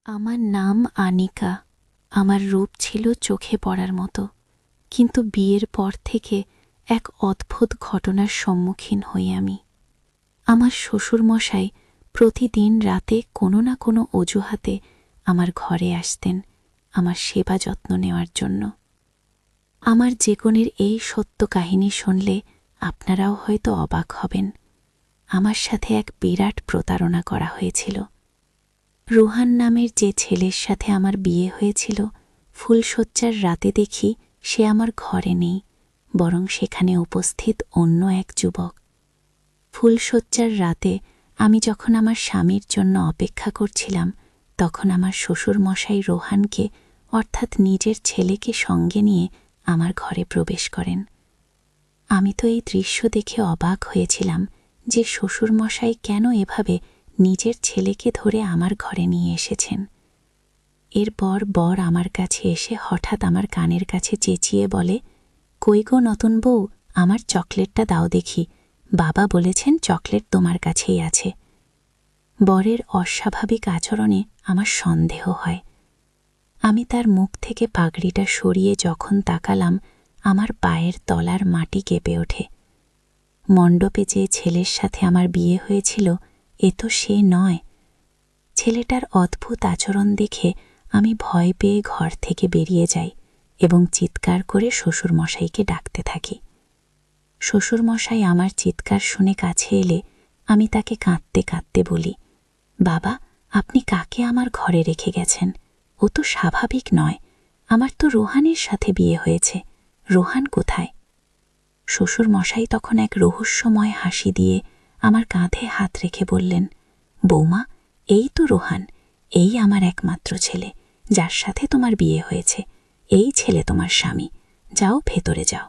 আমার নাম আনিকা। আমার রূপ ছিল চোখে পড়ার মতো, কিন্তু বিয়ের পর থেকে এক অদ্ভুত ঘটনার সম্মুখীন হই আমি। আমার শ্বশুরমশাই প্রতিদিন রাতে কোনো না কোনো অজুহাতে আমার ঘরে আসতেন আমার সেবা যত্ন নেওয়ার জন্য। আমার জীবনের এই সত্য কাহিনী শুনলে আপনারাও হয়তো অবাক হবেন। আমার সাথে এক বিরাট প্রতারণা করা হয়েছিল। রুহান নামের যে ছেলের সাথে আমার বিয়ে হয়েছিল, ফুলশয্যার রাতে দেখি সে আমার ঘরে নেই, বরং সেখানে উপস্থিত অন্য এক যুবক। ফুলশয্যার রাতে আমি যখন আমার স্বামীর জন্য অপেক্ষা করছিলাম, তখন আমার শ্বশুরমশাই রোহানকে অর্থাৎ নিজের ছেলেকে সঙ্গে নিয়ে আমার ঘরে প্রবেশ করেন। আমি তো এই দৃশ্য দেখে অবাক হয়েছিলাম যে শ্বশুরমশাই কেন এভাবে নিজের ছেলেকে ধরে আমার ঘরে নিয়ে এসেছেন। এরপর বর আমার কাছে এসে হঠাৎ আমার কানের কাছে চেঁচিয়ে বলে, কই গো নতুন বউ, আমার চকলেটটা দাও দেখি, বাবা বলেছেন চকলেট তোমার কাছেই আছে। বরের অস্বাভাবিক আচরণে আমার সন্দেহ হয়। আমি তার মুখ থেকে পাগড়িটা সরিয়ে যখন তাকালাম, আমার পায়ের তলার মাটি কেঁপে ওঠে। মণ্ডপে যে ছেলের সাথে আমার বিয়ে হয়েছিল, এ তো সে নয়। ছেলেটার অদ্ভুত আচরণ দেখে আমি ভয় পেয়ে ঘর থেকে বেরিয়ে যাই এবং চিৎকার করে শ্বশুরমশাইকে ডাকতে থাকি। শ্বশুরমশাই আমার চিৎকার শুনে কাছে এলে আমি তাকে কাঁদতে কাঁদতে বলি, বাবা, আপনি কাকে আমার ঘরে রেখে গেছেন? ও তো স্বাভাবিক নয়। আমার তো রোহানের সাথে বিয়ে হয়েছে। রোহান কোথায়? শ্বশুরমশাই তখন এক রহস্যময় হাসি দিয়ে আমার কাঁধে হাত রেখে বললেন, বৌমা, এই তো রোহান, এই আমার একমাত্র ছেলে, যার সাথে তোমার বিয়ে হয়েছে। এই ছেলে তোমার স্বামী। যাও, ভেতরে যাও।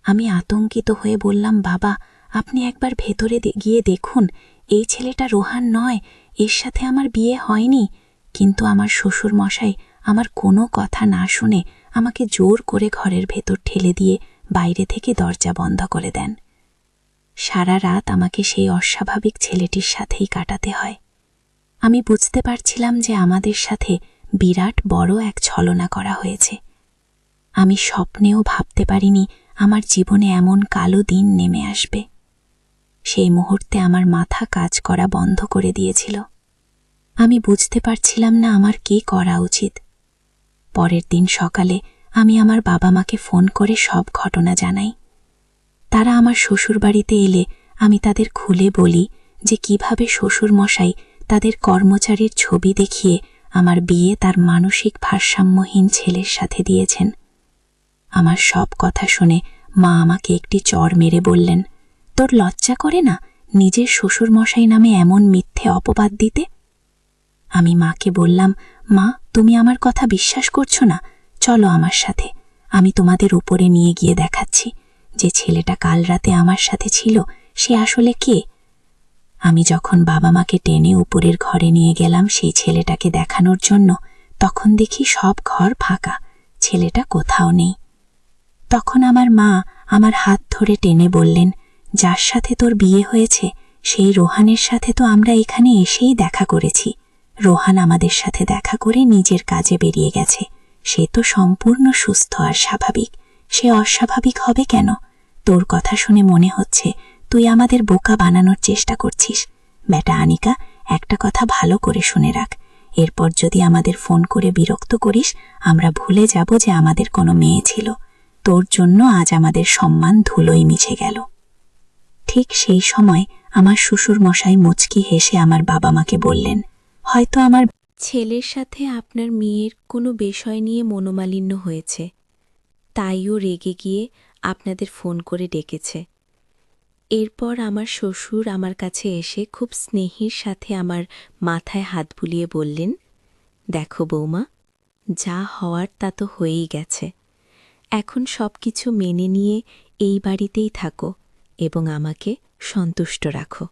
আমি আতঙ্কিত হয়ে বললাম, বাবা, আপনি একবার ভেতরে গিয়ে দেখুন, এই ছেলেটা রোহান নয়, এর সাথে আমার বিয়ে হয়নি। কিন্তু আমার শ্বশুরমশাই আমার কোনো কথা না শুনে আমাকে জোর করে ঘরের ভেতর ঠেলে দিয়ে বাইরে থেকে দরজা বন্ধ করে দেন। সারা রাত আমাকে সেই অস্বাভাবিক ছেলেটির সাথেই কাটাতে হয়। আমি বুঝতে পারছিলাম যে আমাদের সাথে বিরাট বড় এক ছলনা করা হয়েছে। আমি স্বপ্নেও ভাবতে পারিনি আমার জীবনে এমন কালো দিন নেমে আসবে। সেই মুহূর্তে আমার মাথা কাজ করা বন্ধ করে দিয়েছিল। আমি বুঝতে পারছিলাম না আমার কী করা উচিত। পরের দিন সকালে আমি আমার বাবা মাকে ফোন করে সব ঘটনা জানাই। তারা আমার শ্বশুরবাড়িতে এলে আমি তাদের খুলে বলি যে কিভাবে শ্বশুরমশাই তাদের কর্মচারীর ছবি দেখিয়ে আমার বিয়ে তার মানসিক ভারসাম্যহীন ছেলের সাথে দিয়েছেন। আমার সব কথা শুনে মা আমাকে একটি চড় মেরে বললেন, তোর লজ্জা করে না নিজের শ্বশুরমশাই নামে এমন মিথ্যে অপবাদ দিতে? আমি মাকে বললাম, মা, তুমি আমার কথা বিশ্বাস করছো না? চলো আমার সাথে, আমি তোমাদের উপরে নিয়ে গিয়ে দেখাচ্ছি যে ছেলেটা কাল রাতে আমার সাথে ছিল সে আসলে কে। আমি যখন বাবা মাকে টেনে উপরের ঘরে নিয়ে গেলাম সেই ছেলেটাকে দেখানোর জন্য, তখন দেখি সব ঘর ফাঁকা, ছেলেটা কোথাও নেই। তখন আমার মা আমার হাত ধরে টেনে বললেন, যার সাথে তোর বিয়ে হয়েছে সেই রোহানের সাথে তো আমরা এখানে এসেই দেখা করেছি। রোহান আমাদের সাথে দেখা করে নিজের কাজে বেরিয়ে গেছে। সে তো সম্পূর্ণ সুস্থ আর স্বাভাবিক। সে অস্বাভাবিক হবে কেন? তোর কথা শুনে মনে হচ্ছে তুই আমাদের বোকা বানানোর চেষ্টা করছিস। বেটা আনিকা, একটা কথা ভালো করে শুনে রাখ, এরপর যদি আমাদের ফোন করে বিরক্ত করিস, আমরা ভুলে যাব যে আমাদের কোনো মেয়ে ছিল। তোর জন্য আজ আমাদের সম্মান ধুলোয় মিশে গেল। ঠিক সেই সময় আমার শ্বশুরমশাই মুচকি হেসে আমার বাবা মাকে বললেন, হয়তো আমার ছেলের সাথে আপনার মেয়ের কোনো বিষয় নিয়ে মনোমালিন্য হয়েছে, তাইও রেগে গিয়ে আপনাদের ফোন করে ডেকেছে। এরপর আমার শ্বশুর আমার কাছে এসে খুব স্নেহের সাথে আমার মাথায় হাত বুলিয়ে বললেন, দেখো বৌমা, যা হওয়ার তা তো হয়েই গেছে। এখন সব কিছু মেনে নিয়ে এই বাড়িতেই থাকো এবং আমাকে সন্তুষ্ট রাখো।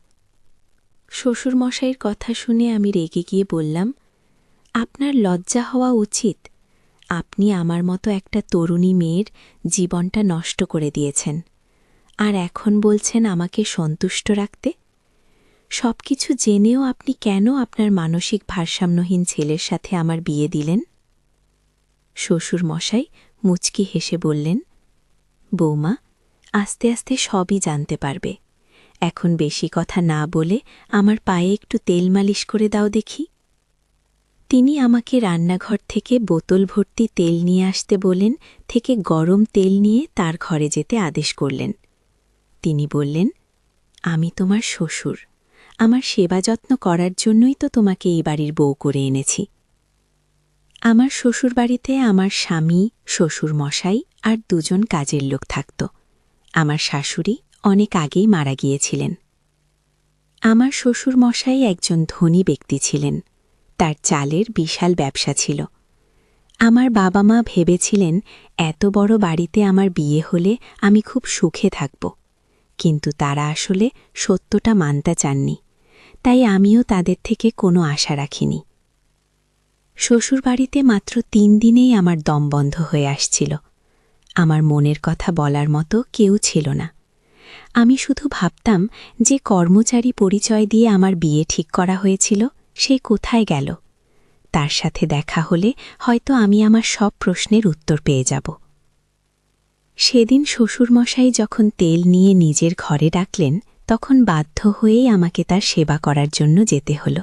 শ্বশুরমশাইয়ের কথা শুনে আমি রেগে গিয়ে বললাম, আপনার লজ্জা হওয়া উচিত। আপনি আমার মতো একটা তরুণী মেয়ের জীবনটা নষ্ট করে দিয়েছেন, আর এখন বলছেন আমাকে সন্তুষ্ট রাখতে। সবকিছু জেনেও আপনি কেন আপনার মানসিক ভারসাম্যহীন ছেলের সাথে আমার বিয়ে দিলেন? শ্বশুর মশাই মুচকি হেসে বললেন, বৌমা, আস্তে আস্তে সবই জানতে পারবে। এখন বেশি কথা না বলে আমার পায়ে একটু তেল মালিশ করে দাও দেখি। তিনি আমাকে রান্নাঘর থেকে বোতল ভর্তি তেল নিয়ে আসতে বলেন, থেকে গরম তেল নিয়ে তার ঘরে যেতে আদেশ করলেন। তিনি বললেন, আমি তোমার শ্বশুর, আমার সেবা যত্ন করার জন্যই তো তোমাকে এই বাড়ির বউ করে এনেছি। আমার শ্বশুরবাড়িতে আমার স্বামী, শ্বশুর মশাই আর দুজন কাজের লোক থাকত। আমার শাশুড়ি অনেক আগেই মারা গিয়েছিলেন। আমার শ্বশুর মশাই একজন ধনী ব্যক্তি ছিলেন, তার চালের বিশাল ব্যবসা ছিল। আমার বাবা মা ভেবেছিলেন এত বড় বাড়িতে আমার বিয়ে হলে আমি খুব সুখে থাকব, কিন্তু তারা আসলে সত্যটা মানতে চাননি, তাই আমিও তাদের থেকে কোনো আশা রাখিনি। শ্বশুরবাড়িতে মাত্র ৩ দিনেই আমার দম বন্ধ হয়ে আসছিল। আমার মনের কথা বলার মতো কেউ ছিল না। আমি শুধু ভাবতাম যে কর্মচারী পরিচয় দিয়ে আমার বিয়ে ঠিক করা হয়েছিল সে কোথায় গেল। তার সাথে দেখা হলে হয়তো আমি আমার সব প্রশ্নের উত্তর পেয়ে যাব। সেদিন শ্বশুরমশাই যখন তেল নিয়ে নিজের ঘরে ডাকলেন, তখন বাধ্য হয়েই আমাকে তার সেবা করার জন্য যেতে হল।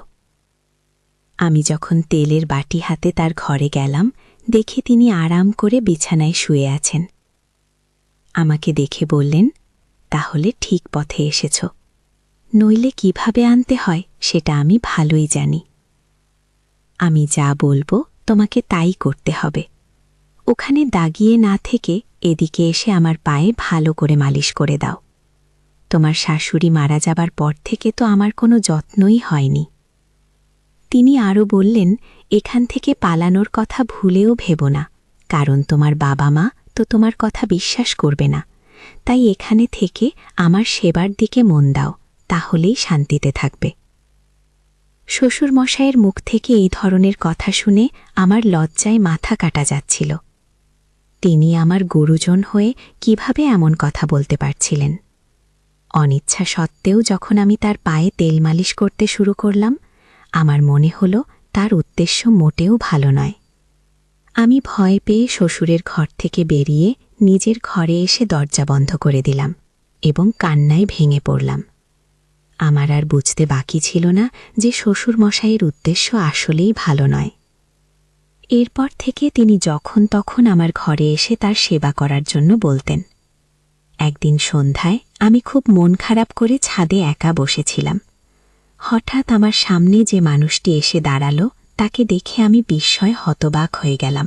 আমি যখন তেলের বাটি হাতে তার ঘরে গেলাম, দেখে তিনি আরাম করে বিছানায় শুয়ে আছেন। আমাকে দেখে বললেন, তাহলে ঠিক পথে এসেছ। নইলে কিভাবে আনতে হয় সেটা আমি ভালোই জানি। আমি যা বলবো তোমাকে তাই করতে হবে। ওখানে দাগিয়ে না থেকে এদিকে এসে আমার পায়ে ভালো করে মালিশ করে দাও। তোমার শাশুড়ি মারা যাবার পর থেকে তো আমার কোনো যত্নই হয়নি। তিনি আরও বললেন, এখান থেকে পালানোর কথা ভুলেও ভেবো না, কারণ তোমার বাবা মা তো তোমার কথা বিশ্বাস করবে না। তাই এখানে থেকে আমার সেবার দিকে মন দাও, তাহলেই শান্তিতে থাকবে। শ্বশুরমশাইয়ের মুখ থেকে এই ধরনের কথা শুনে আমার লজ্জায় মাথা কাটা যাচ্ছিল। তিনি আমার গুরুজন হয়ে কিভাবে এমন কথা বলতে পারছিলেন? অনিচ্ছা সত্ত্বেও যখন আমি তার পায়ে তেল মালিশ করতে শুরু করলাম, আমার মনে হল তার উদ্দেশ্য মোটেও ভালো নয়। আমি ভয় পেয়ে শ্বশুরের ঘর থেকে বেরিয়ে নিজের ঘরে এসে দরজা বন্ধ করে দিলাম এবং কান্নায় ভেঙে পড়লাম। আমার আর বুঝতে বাকি ছিল না যে শ্বশুরমশাইয়ের উদ্দেশ্য আসলেই ভালো নয়। এরপর থেকে তিনি যখন তখন আমার ঘরে এসে তার সেবা করার জন্য বলতেন। একদিন সন্ধ্যায় আমি খুব মন খারাপ করে ছাদে একা বসেছিলাম। হঠাৎ আমার সামনে যে মানুষটি এসে দাঁড়ালো তাকে দেখে আমি বিস্ময়ে হতবাক হয়ে গেলাম।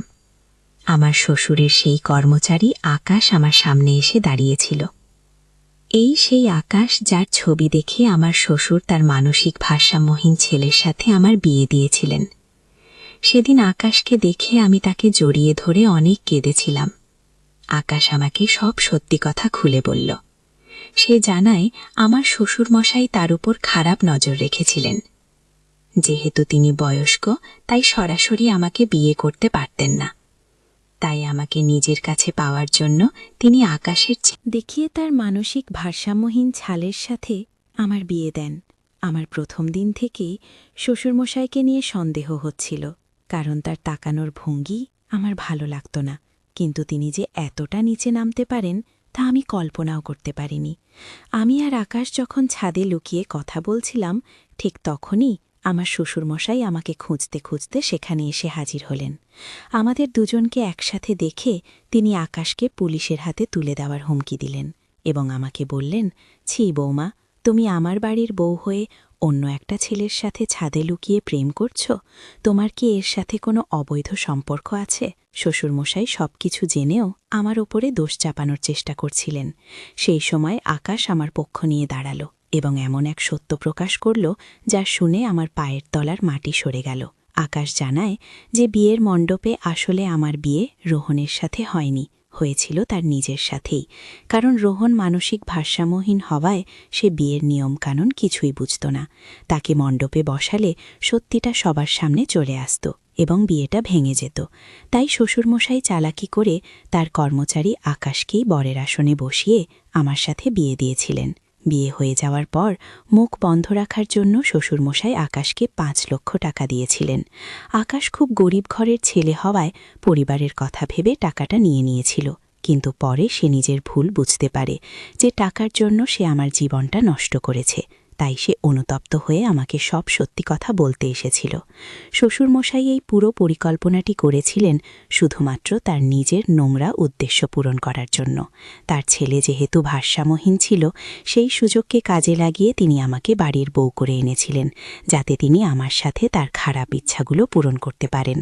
আমার শ্বশুরের সেই কর্মচারী আকাশ আমার সামনে এসে দাঁড়িয়েছিল। এই সেই আকাশ যার ছবি দেখে আমার শ্বশুর তার মানসিক ভারসাম্যহীন ছেলের সাথে আমার বিয়ে দিয়েছিলেন। সেদিন আকাশকে দেখে আমি তাকে জড়িয়ে ধরে অনেক কেঁদেছিলাম। আকাশ আমাকে সব সত্যি কথা খুলে বলল। সে জানায় আমার শ্বশুরমশাই তার উপর খারাপ নজর রেখেছিলেন। যেহেতু তিনি বয়স্ক, তাই সরাসরি আমাকে বিয়ে করতে পারতেন না। তাই আমাকে নিজের কাছে পাওয়ার জন্য তিনি আকাশের দেখিয়ে তার মানসিক ভারসাম্যহীন ছালের সাথে আমার বিয়ে দেন। আমার প্রথম দিন থেকেই শ্বশুরমশাইকে নিয়ে সন্দেহ হচ্ছিল, কারণ তার তাকানোর ভঙ্গি আমার ভালো লাগত না। কিন্তু তিনি যে এতটা নিচে নামতে পারেন তা আমি কল্পনাও করতে পারিনি। আমি আর আকাশ যখন ছাদে লুকিয়ে কথা বলছিলাম, ঠিক তখনই আমার শ্বশুরমশাই আমাকে খুঁজতে খুঁজতে সেখানে এসে হাজির হলেন। আমাদের দুজনকে একসাথে দেখে তিনি আকাশকে পুলিশের হাতে তুলে দেওয়ার হুমকি দিলেন এবং আমাকে বললেন, ছি বৌমা, তুমি আমার বাড়ির বউ হয়ে অন্য একটা ছেলের সাথে ছাদে লুকিয়ে প্রেম করছ? তোমার কি এর সাথে কোনো অবৈধ সম্পর্ক আছে? শ্বশুরমশাই সবকিছু জেনেও আমার ওপরে দোষ চাপানোর চেষ্টা করছিলেন। সেই সময় আকাশ আমার পক্ষ নিয়ে দাঁড়ালো এবং এমন এক সত্য প্রকাশ করল যা শুনে আমার পায়ের তলার মাটি সরে গেল। আকাশ জানায় যে বিয়ের মণ্ডপে আসলে আমার বিয়ে রোহনের সাথে হয়নি, হয়েছিল তার নিজের সাথেই। কারণ রোহন মানসিক ভারসাম্যহীন হওয়ায় সে বিয়ের নিয়মকানুন কিছুই বুঝত না। তাকে মণ্ডপে বসালে সত্যিটা সবার সামনে চলে আসত এবং বিয়েটা ভেঙে যেত। তাই শ্বশুরমশাই চালাকি করে তার কর্মচারী আকাশকেই বরের আসনে বসিয়ে আমার সাথে বিয়ে দিয়েছিলেন। বিয়ে হয়ে যাওয়ার পর মুখ বন্ধ রাখার জন্য শ্বশুরমশাই আকাশকে ৫ লক্ষ টাকা দিয়েছিলেন। আকাশ খুব গরিব ঘরের ছেলে হওয়ায় পরিবারের কথা ভেবে টাকাটা নিয়েছিল, কিন্তু পরে সে নিজের ভুল বুঝতে পারে যে টাকার জন্য সে আমার জীবনটা নষ্ট করেছে। তাই সে অনুতপ্ত হয়ে আমাকে সব সত্যি কথা বলতে এসেছিল। শ্বশুরমশাই এই পুরো পরিকল্পনাটি করেছিলেন শুধুমাত্র তার নিজের নোংরা উদ্দেশ্য পূরণ করার জন্য। তার ছেলে যেহেতু ভারসাম্যহীন ছিল, সেই সুযোগকে কাজে লাগিয়ে তিনি আমাকে বাড়ির বউ করে এনেছিলেন, যাতে তিনি আমার সাথে তার খারাপ ইচ্ছাগুলো পূরণ করতে পারেন।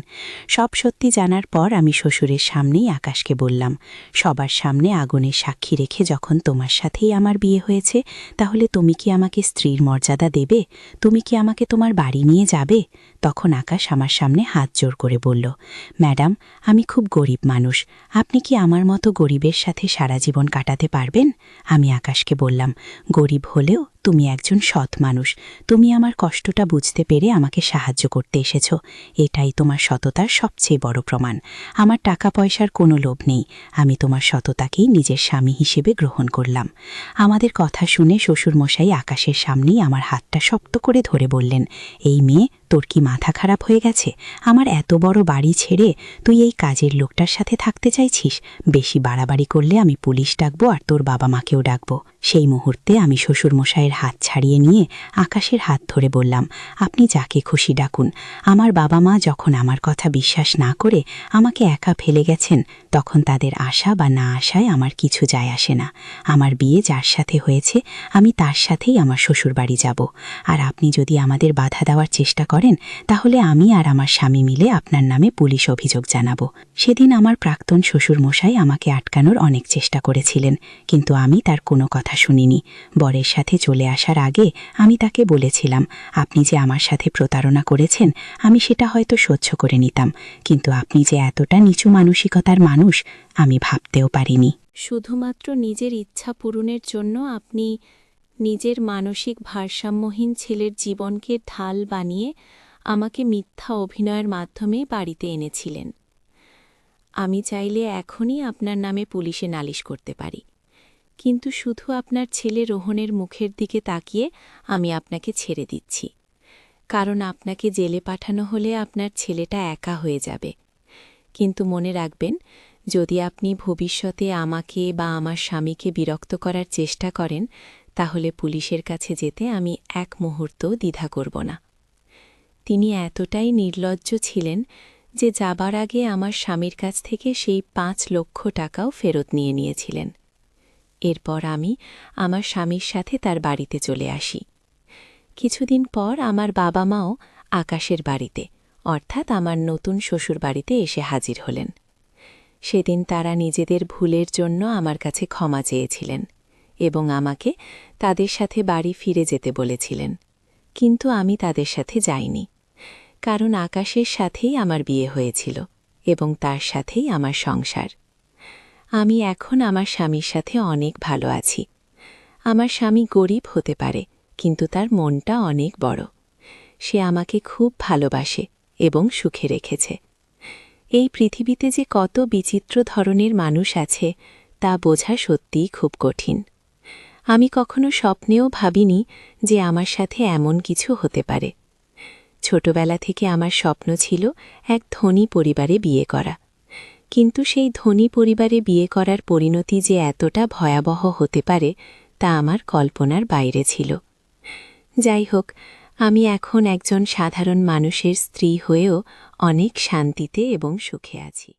সব সত্যি জানার পর আমি শ্বশুরের সামনেই আকাশকে বললাম, সবার সামনে আগুনের সাক্ষী রেখে যখন তোমার সাথেই আমার বিয়ে হয়েছে, তাহলে তুমি কি আমাকে স্ত্রীর মর্যাদা দেবে? তুমি কি আমাকে তোমার বাড়ি নিয়ে যাবে? তখন আকাশ আমার সামনে হাত জোর করে বলল, ম্যাডাম, আমি খুব গরিব মানুষ, আপনি কি আমার মতো গরিবের সাথে সারা জীবন কাটাতে পারবেন? আমি আকাশকে বললাম, গরিব হলেও তুমি একজন সৎ মানুষ, তুমি আমার কষ্টটা বুঝতে পেরে আমাকে সাহায্য করতে এসেছ, এটাই তোমার সততার সবচেয়ে বড় প্রমাণ। আমার টাকা পয়সার কোনো লোভ নেই, আমি তোমার সততাকেই নিজের স্বামী হিসেবে গ্রহণ করলাম। আমাদের কথা শুনে শ্বশুরমশাই আকাশের সামনেই আমার হাতটা শক্ত করে ধরে বললেন, এই মেয়ে, তোর কি মাথা খারাপ হয়ে গেছে? আমার এত বড় বাড়ি ছেড়ে তুই এই কাজের লোকটার সাথে থাকতে চাইছিস? বেশি বাড়াবাড়ি করলে আমি পুলিশ ডাকবো আর তোর বাবা মাকেও ডাকবো। সেই মুহূর্তে আমি শ্বশুরমশাইয়ের হাত ছাড়িয়ে নিয়ে আকাশের হাত ধরে বললাম, আপনি যাকে খুশি ডাকুন। আমার বাবা মা যখন আমার কথা বিশ্বাস না করে আমাকে একা ফেলে গেছেন, তখন তাদের আশা বা না আশায় আমার কিছু যায় আসে না। আমার বিয়ে যার সাথে হয়েছে, আমি তার সাথেই আমার শ্বশুরবাড়ি যাব। আর আপনি যদি আমাদের বাধা দেওয়ার চেষ্টা করেন, তাহলে আমি আর আমার স্বামী মিলে আপনার নামে পুলিশ অভিযোগ জানাবো। সেদিন আমার প্রাক্তন শ্বশুরমশাই আমাকে আটকানোর অনেক চেষ্টা করেছিলেন, কিন্তু আমি তার কোনো কথা শুনিনি। বরের সাথে চলে আসার আগে আমি তাকে বলেছিলাম, আপনি যে আমার সাথে প্রতারণা করেছেন, আমি সেটা হয়তো সহ্য করে নিতাম, কিন্তু আপনি যে এতটা নিচু মানসিকতার মানুষ, আমি ভাবতেও পারিনি। শুধুমাত্র নিজের ইচ্ছা পূরণের জন্য আপনি নিজের মানসিক ভারসাম্যহীন ছেলের জীবনকে ঢাল বানিয়ে আমাকে মিথ্যা অভিনয়ের মাধ্যমে বাড়িতে এনেছিলেন। আমি চাইলে এখনই আপনার নামে পুলিশে নালিশ করতে পারি, কিন্তু শুধু আপনার ছেলে রোহনের মুখের দিকে তাকিয়ে আমি আপনাকে ছেড়ে দিচ্ছি, কারণ আপনাকে জেলে পাঠানো হলে আপনার ছেলেটা একা হয়ে যাবে। কিন্তু মনে রাখবেন, যদি আপনি ভবিষ্যতে আমাকে বা আমার স্বামীকে বিরক্ত করার চেষ্টা করেন, তাহলে পুলিশের কাছে যেতে আমি এক মুহূর্তও দ্বিধা করব না। তিনি এতটাই নির্লজ্জ ছিলেন যে যাবার আগে আমার স্বামীর কাছ থেকে সেই ৫ লক্ষ টাকাও ফেরত নিয়েছিলেন। এরপর আমি আমার স্বামীর সাথে তার বাড়িতে চলে আসি। কিছুদিন পর আমার বাবা মাও আকাশের বাড়িতে, অর্থাৎ আমার নতুন শ্বশুর বাড়িতে এসে হাজির হলেন। সেদিন তারা নিজেদের ভুলের জন্য আমার কাছে ক্ষমা চেয়েছিলেন এবং আমাকে তাদের সাথে বাড়ি ফিরে যেতে বলেছিলেন, কিন্তু আমি তাদের সাথে যাইনি, কারণ আকাশের সাথেই আমার বিয়ে হয়েছিল এবং তার সাথেই আমার সংসার। আমি এখন আমার স্বামীর সাথে অনেক ভালো আছি। আমার স্বামী গরিব হতে পারে, কিন্তু তার মনটা অনেক বড়। সে আমাকে খুব ভালোবাসে এবং সুখে রেখেছে। এই পৃথিবীতে যে কত বিচিত্র ধরনের মানুষ আছে, তা বোঝা সত্যিই খুব কঠিন। আমি কখনো স্বপ্নেও ভাবিনি যে আমার সাথে এমন কিছু হতে পারে। ছোটবেলা থেকে আমার স্বপ্ন ছিল এক ধনী পরিবারে বিয়ে করা, কিন্তু সেই ধনী পরিবারে বিয়ে করার পরিণতি যে এতটা ভয়াবহ হতে পারে, তা আমার কল্পনার বাইরে ছিল। যাই হোক, আমি এখন একজন সাধারণ মানুষের স্ত্রী হয়েও অনেক শান্তিতে এবং সুখে আছি।